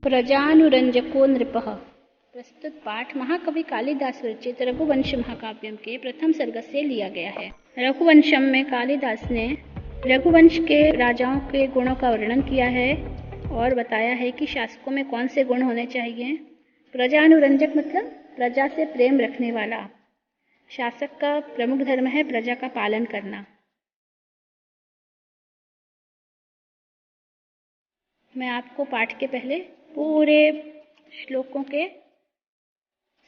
प्रजानुरंजको नृपः। प्रस्तुत पाठ महाकवि कालिदास विरचित रघुवंश महाकाव्यम के प्रथम सर्ग से लिया गया है। रघुवंशम में कालिदास ने रघुवंश के राजाओं के गुणों का वर्णन किया है और बताया है कि शासकों में कौन से गुण होने चाहिए। प्रजानुरंजक मतलब प्रजा से प्रेम रखने वाला। शासक का प्रमुख धर्म है प्रजा का पालन करना। मैं आपको पाठ के पहले पूरे श्लोकों के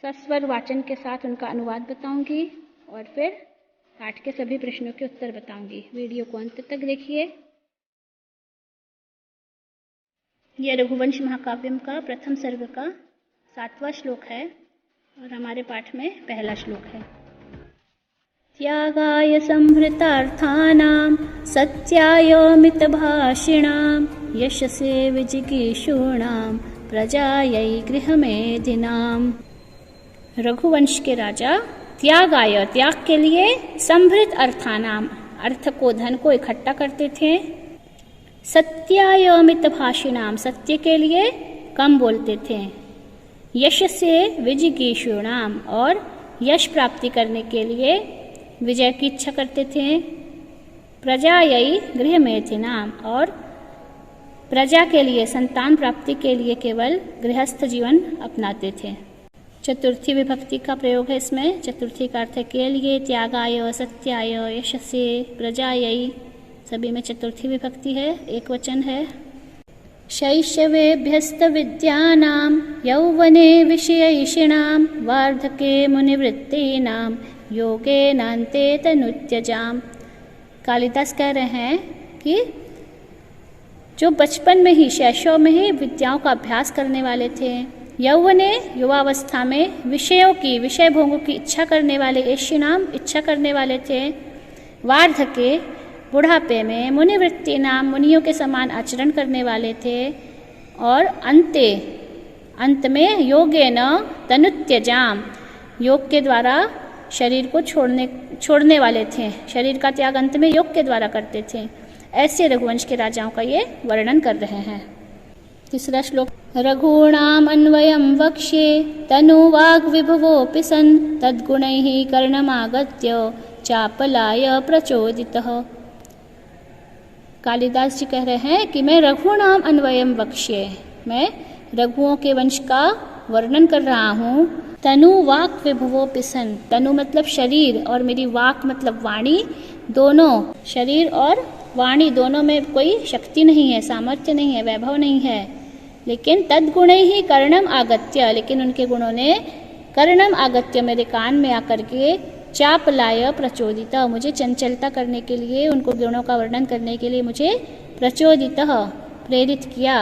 सस्वर वाचन के साथ उनका अनुवाद बताऊंगी और फिर पाठ के सभी प्रश्नों के उत्तर बताऊंगी। वीडियो को अंत तक देखिए। यह रघुवंश महाकाव्यम का प्रथम सर्ग का 7वां श्लोक है और हमारे पाठ में पहला श्लोक है। त्यागाय संभृतार्थानां सत्याय मितभाषिणां यशसे विजिगीषूणां प्रजायै गृहमेधिनाम्। रघुवंश के राजा त्यागाय त्याग के लिए संभृत अर्थानाम अर्थ को धन को इकट्ठा करते थे। सत्याय मितभाषिणां सत्य के लिए कम बोलते थे। यश से विजिगीषूणां और यश प्राप्ति करने के लिए विजय की इच्छा करते थे। प्रजायै गृहमेधिनाम् और प्रजा के लिए संतान प्राप्ति के लिए केवल गृहस्थ जीवन अपनाते थे। चतुर्थी विभक्ति का प्रयोग है इसमें। चतुर्थी का अर्थ है के लिए, त्यागाय, सत्याय, यशसे, प्रजायै, सभी में चतुर्थी विभक्ति है, एक वचन है। शैशवेभ्यस्त विद्यानां यौवने विषयैषिणां वार्धके मुनिवृत्तीनां योगेनान्ते तनुत्यजाम्। कालिदास कह रहे हैं कि जो बचपन में ही शैशव में ही विद्याओं का अभ्यास करने वाले थे, यौवने युवावस्था में विषयों की विषय भोगों की इच्छा करने वाले, ऐशिणाम इच्छा करने वाले थे, वार्धके बुढ़ापे में मुनिवृत्ति नाम मुनियों के समान आचरण करने वाले थे, और अंत में योगेन तनुत्यजाम योग के द्वारा शरीर को छोड़ने वाले थे। शरीर का त्याग अंत में योग के द्वारा करते थे। ऐसे रघुवंश के राजाओं का ये वर्णन कर रहे हैं। तीसरा श्लोक। रघूणाम अन्वयं वक्ष्ये तनुवाग् विभवोऽपि सन् तद्गुणैः कर्णमागत्य चापलाय प्रचोदितः। कालिदास जी कह रहे हैं कि मैं रघूणाम अन्वयं वक्ष्ये, मैं रघुओं के वंश का वर्णन कर रहा हूँ। तनु वाक् विभवोऽपि सन्, तनु मतलब शरीर और मेरी वाक मतलब वाणी, दोनों शरीर और वाणी दोनों में कोई शक्ति नहीं है, सामर्थ्य नहीं है, वैभव नहीं है। लेकिन तद्गुणे ही कर्णम आगत्य, लेकिन उनके गुणों ने कर्णम आगत्य मेरे कान में आकर के चापलाय प्रचोदित, मुझे चंचलता करने के लिए, उनको गुणों का वर्णन करने के लिए मुझे प्रचोदित प्रेरित किया।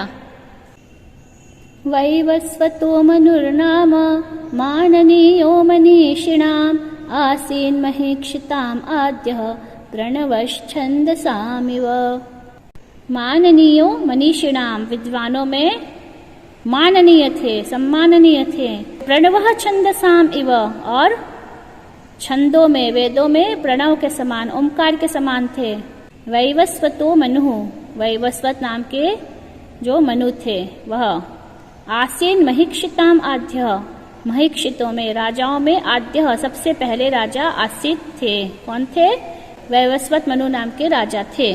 वैवस्वतो मनुर्नाम माननीयो मनीषिणाम् आसीन् महीक्षिताम् आद्यः प्रणवश्छन्दसामिव। माननीयो मनीषिणाम विद्वानों में माननीय थे, सम्माननीय थे। प्रणवः छन्दसाम इव और छंदों में वेदों में प्रणव के समान, ओमकार के समान थे। वैवस्वतो मनु, वैवस्वत नाम के जो मनु थे वह। आसीन महीक्षिताम आद्य, महीक्षितों में राजाओं में आद्य सबसे पहले राजा आसीत थे। कौन थे? वैवस्वत मनु नाम के राजा थे।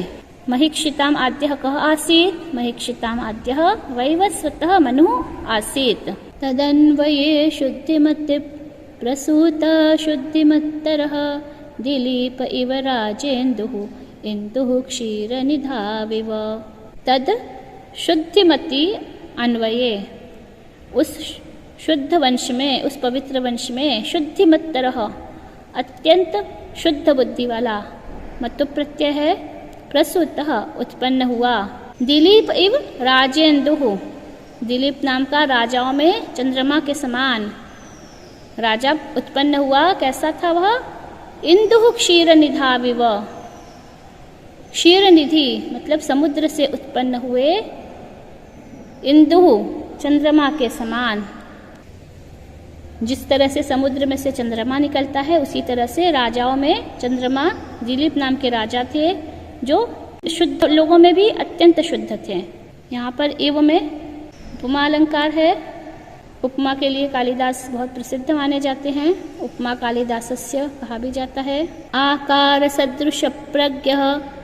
महीक्षिताम आद्यः कः आसीत्? महीक्षिताम आद्यः वैवस्वतः मनु आसीत्। तदन्वये शुद्धिमति प्रसूत शुद्धिमत्तरः दिलीप इव राजेन्दुः इन्दुः क्षीरनिधाविव। तद शुद्धिमति अन्वये, उस शुद्ध वंश में, उस पवित्र वंश में, शुद्धिमत्तरः अत्यंत शुद्ध बुद्धि वाला, मतु प्रत्यय है, प्रसूतः उत्पन्न हुआ। दिलीप इव राजेन्दुः, दिलीप नाम का राजाओं में चंद्रमा के समान राजा उत्पन्न हुआ। कैसा था वह? इंदुः क्षीरनिधाविव, क्षीरनिधि मतलब समुद्र से उत्पन्न हुए। इंदुः चंद्रमा के समान, जिस तरह से समुद्र में से चंद्रमा निकलता है उसी तरह से राजाओं में चंद्रमा दिलीप नाम के राजा थे, जो शुद्ध लोगों में भी अत्यंत शुद्ध थे। यहाँ पर एव में उपमा अलंकार है। उपमा के लिए कालिदास बहुत प्रसिद्ध माने जाते हैं। उपमा कालिदासस्य कहा भी जाता है। आकार सदृश प्रज्ञ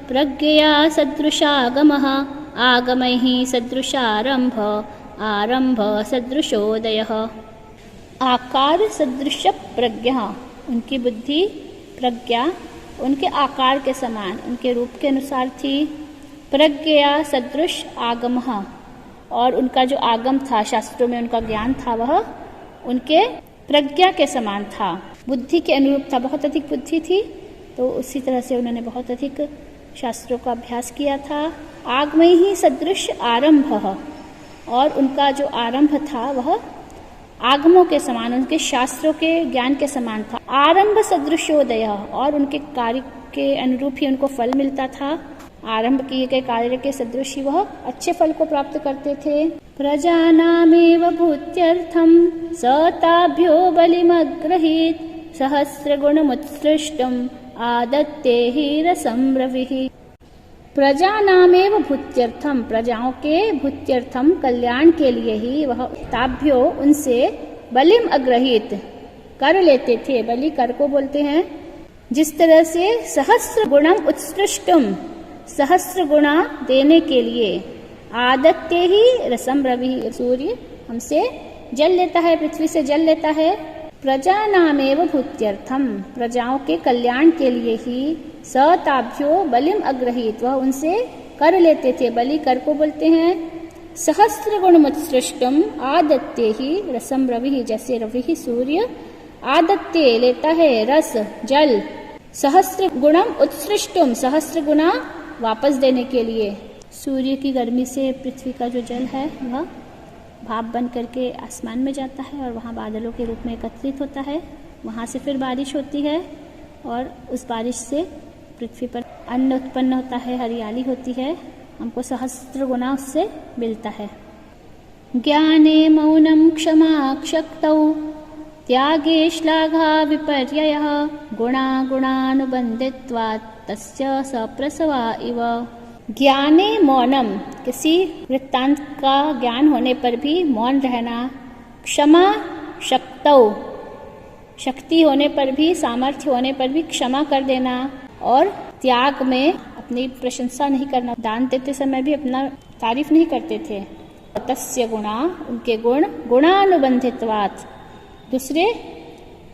प्रज्ञया सदृशागमः आगमैः सदृशारंभ आरंभ सदृशोदयः। आकार सदृश प्रज्ञा, उनकी बुद्धि प्रज्ञा उनके आकार के समान, उनके रूप के अनुसार थी। प्रज्ञया सदृश आगमः, और उनका जो आगम था, शास्त्रों में उनका ज्ञान था, वह उनके प्रज्ञा के समान था, बुद्धि के अनुरूप था। बहुत अधिक बुद्धि थी, तो उसी तरह से उन्होंने बहुत अधिक शास्त्रों का अभ्यास किया था। आगमय ही सदृश आरंभ, और उनका जो आरंभ था वह आगमों के समान, उनके शास्त्रों के ज्ञान के समान था। आरंभ सदृशोदय, और उनके कार्य के अनुरूप ही उनको फल मिलता था। आरंभ किए गए कार्य के सदृश ही वह अच्छे फल को प्राप्त करते थे। प्रजानामेव भूत्यर्थम सताभ्यो बलिमग्रहीत सहस्रगुणमुत्सृष्टम आदत्ते ही रसं ब्रवीः। प्रजानामेव भूत्यर्थम, प्रजाओं के भूत्यर्थम कल्याण के लिए ही वह ताभ्यो उनसे बलिम अग्रहीत कर लेते थे। बलि कर को बोलते हैं। जिस तरह से सहस्र गुणम उत्सृष्टम, सहस्र गुणा देने के लिए, आदत्ते ही रसम रवि, सूर्य हमसे जल लेता है, पृथ्वी से जल लेता है। प्रजानामेव भूत्यर्थम, प्रजाओं के कल्याण के लिए ही सताभ्यो बलिम अग्रहीत, वह उनसे कर लेते थे। बलि कर को बोलते हैं। सहस्र गुण मुत्सृष्टम आदत्ते ही रसम रवि, जैसे रवि सूर्य आदत्ते लेता है रस जल, सहस्र गुणम उत्सृष्टम सहस्र गुणा वापस देने के लिए। सूर्य की गर्मी से पृथ्वी का जो जल है वह भाप बन करके आसमान में जाता है और वहाँ बादलों के रूप में एकत्रित होता है। वहाँ से फिर बारिश होती है और उस बारिश से पृथ्वी पर अन्न उत्पन्न होता है, हरियाली होती है, हमको सहस्त्र गुना उससे मिलता है। ज्ञाने मौनम क्षमा शक्तौ त्यागे श्लाघा विपर्ययः गुणा गुणानुबंधित्वात् तस्य सप्रसवा इव। ज्ञाने मौनम, किसी वृत्तांत का ज्ञान होने पर भी मौन रहना। क्षमा शक्तौ, शक्ति होने पर भी, सामर्थ्य होने पर भी क्षमा कर देना। और त्याग में अपनी प्रशंसा नहीं करना, दान देते समय भी अपना तारीफ नहीं करते थे। तस्य गुणा, उनके गुण गुणानुबंधित्वात्, दूसरे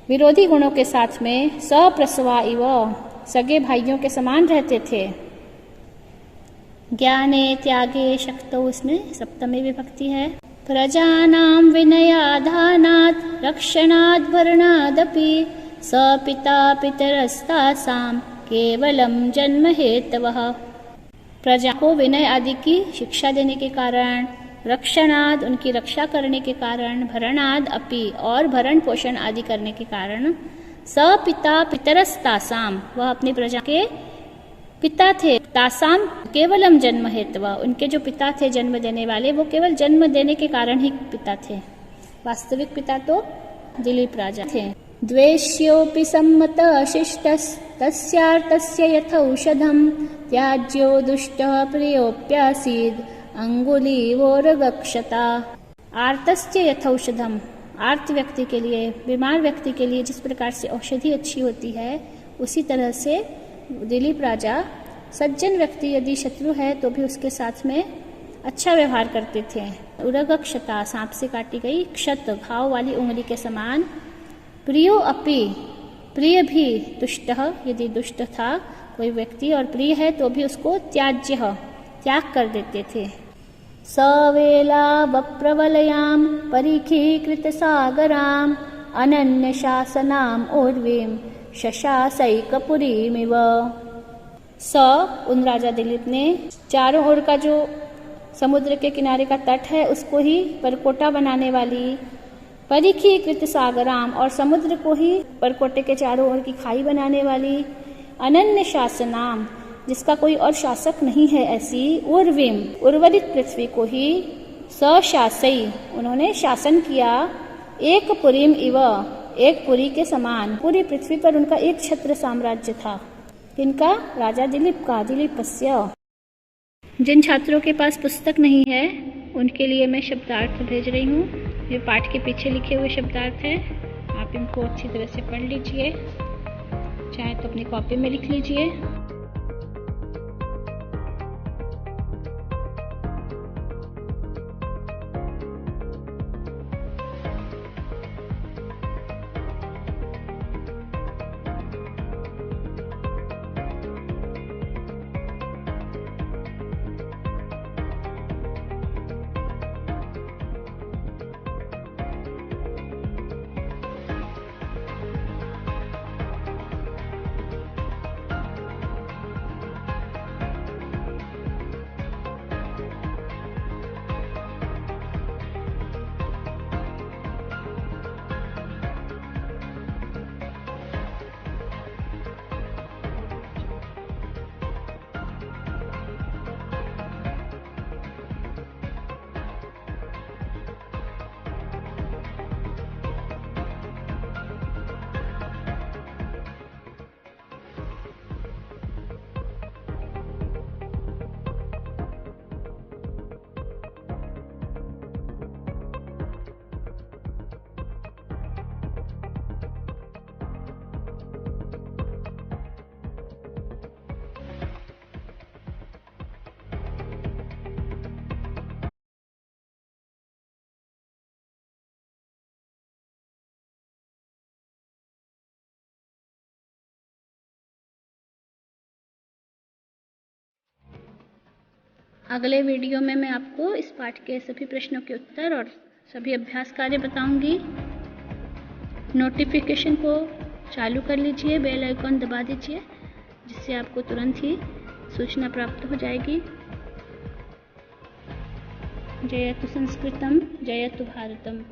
विरोधी गुणों के साथ में सप्रसवा इव, सगे भाइयों के समान रहते थे। ज्ञाने त्यागे शक्तौ, इसमें सप्तमी विभक्ति है। प्रजानां विनयाधानात् रक्षणाद् भरणादपि स पिता पितरस्तासां केवलं जन्म हेतवः। प्रजा को विनय आदि की शिक्षा देने के कारण, रक्षणाद उनकी रक्षा करने के कारण, भरणाद अपि और भरण पोषण आदि करने के कारण, स पिता पितरस्तासाम वह अपनी प्रजा के पिता थे। तासाम केवलम जन्म हेतवा, उनके जो पिता थे जन्म देने वाले, वो केवल जन्म देने के कारण ही पिता थे। वास्तविक पिता तो दिलीप राजा थे। द्वेष्योऽपि सम्मत शिष्टस्तस्यार्तस्य यथौषधं त्याज्यो दुष्टः प्रियोऽप्यासीद् अंगुलीवोरगक्षता। आर्तस्य यथौषधम, आर्त व्यक्ति के लिए, बीमार व्यक्ति के लिए जिस प्रकार से औषधि अच्छी होती है, उसी तरह से दिलीप राजा सज्जन व्यक्ति यदि शत्रु है तो भी उसके साथ में अच्छा व्यवहार करते थे। उरगक्षता, सांप से काटी गई क्षत, घाव वाली उंगली के समान। प्रियो अपि, प्रिय भी, दुष्टः यदि दुष्ट था कोई व्यक्ति और प्रिय है तो भी उसको त्याज्य, त्याग कर देते थे। सवेला वप्रवलयाम परीखीकृत सागराम अनन्य शासनाम उर्वीम शशासैकपुरीमिव। उन राजा दिलीप ने चारों ओर का जो समुद्र के किनारे का तट है उसको ही परकोटा बनाने वाली, परीखीकृत सागराम और समुद्र को ही परकोटे के चारों ओर की खाई बनाने वाली, अनन्य शासनाम जिसका कोई और शासक नहीं है ऐसी, उर्विम उर्वरित पृथ्वी को ही, सशासई उन्होंने शासन किया, एक पुरीम इव एक पुरी के समान। पूरी पृथ्वी पर उनका एक छत्र साम्राज्य था। इनका राजा दिलीप का, दिलीपस्य। जिन छात्रों के पास पुस्तक नहीं है उनके लिए मैं शब्दार्थ भेज रही हूँ। ये पाठ के पीछे लिखे हुए शब्दार्थ हैं, आप इनको अच्छी तरह से पढ़ लीजिए, चाहे तो अपनी कॉपी में लिख लीजिए। अगले वीडियो में मैं आपको इस पाठ के सभी प्रश्नों के उत्तर और सभी अभ्यास कार्य बताऊंगी। नोटिफिकेशन को चालू कर लीजिए, बेल आइकॉन दबा दीजिए, जिससे आपको तुरंत ही सूचना प्राप्त हो जाएगी। जयतु संस्कृतम, जयतु भारतम।